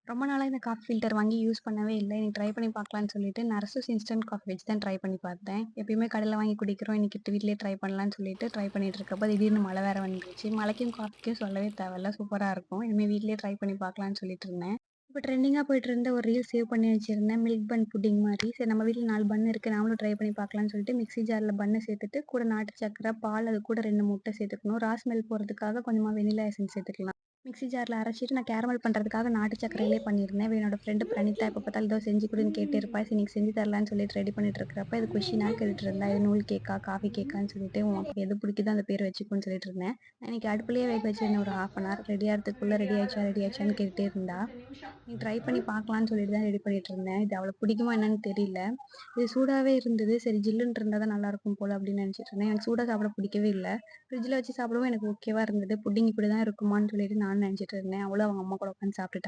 ரொம்ப நாளா இந்த காஃபி ஃபில்டர் வாங்கி யூஸ் பண்ணவே இல்ல. இன்னைக்கு ட்ரை பண்ணி பார்க்கலான்னு சொல்லிட்டு, நரசூஸ் இன்ஸ்டன்ட் காஃபி வச்சு தான் ட்ரை பண்ணி பார்த்தேன். எப்பயுமே கடையில வாங்கி குடிக்கிறோம். இன்னைக்கு வீட்லயே ட்ரை பண்ணலான்னு சொல்லிட்டு ட்ரை பண்ணிட்டு இருக்கப்ப, திடீர்னு மழை வேற வந்துருச்சு. மழைக்கும், காஃபிக்கும் சொல்லவே தேவையில்ல. சூப்பரா இருக்கும். இனிமே வீட்லயே ட்ரை பண்ணி பார்க்கலான்னு சொல்லிட்டு இருந்தேன். இப்ப ட்ரெண்டிங்கா போயிட்டு இருந்த ஒரு ரீல் சேவ் பண்ணி வச்சிருந்தேன். மில்க் பன் புட்டிங் மாரி. சரி நம்ம வீட்ல 4 பன் இருக்கு. நாமளும் ட்ரை பண்ணி பார்க்கலான்னு சொல்லிட்டு மிக்ஸி ஜார்ல பன்ன சேர்த்துட்டு, கூட நாட்டு சர்க்கரை, பால் அது கூட 2 முட்டை சேர்த்துக்கணும். ஸ்மெல் போறதுக்காக கொஞ்சமா வெனிலா எசன்ஸ் சேர்த்துக்கலாம். மிக்ஸி ஜார்ல அரைச்சிட்டு நான் கேரமல் பண்றதுக்காக நாட்டு சர்க்கரையிலே பண்ணியிருந்தேன். என்னோட ஃப்ரெண்ட் பிரணிதா எப்ப பார்த்தாலும் ஏதோ செஞ்சு குடுன்னு கேட்டே இருப்பா. சரி இன்னைக்கு செஞ்சு தரலான்னு சொல்லிட்டு ரெடி பண்ணிட்டு இருக்கிறப்ப, இது கொஸ்டினா கேட்டுட்டு இருந்தா. இது நூல் கேக்கா, காஃபி கேக்கான்னு சொல்லிட்டு உனக்கு எது பிடிக்குதோ அந்த பேர் வச்சுக்கோன்னு சொல்லிட்டு இருந்தேன். நான் இன்னைக்கு அடுப்புலயே வேக வச்சிருந்தேன் ஒரு 1/2 அன் ஹவர். ரெடி ஆறதுக்குள்ள ரெடி ஆயிடுச்சான்னு கேட்டுட்டே இருந்தா. நீ ட்ரை பண்ணி பார்க்கலான்னு சொல்லிட்டு தான் ரெடி பண்ணிட்டு இருந்தேன். இது அவளுக்கு பிடிக்குமா என்னன்னு தெரியல. இது சூடாவே இருந்தது. சரி ஜில்லுன்னு இருந்தா தான் நல்லாயிருக்கும் போல அப்படின்னு நினைச்சிட்டு இருந்தேன். எனக்கு சூடா சாப்பிட பிடிக்கவே இல்ல. ஃப்ரிட்ஜ்ல வச்சு சாப்பிடவும் எனக்கு ஓகேவா இருந்தது. புட்டிங் இப்படி தான் இருக்குமான்னு சொல்லிட்டு நானும் நினைச்சிட்டு இருந்தேன். அவளும் அவங்க அம்மா கூட உட்காந்து சாப்பிட்டுட்டா.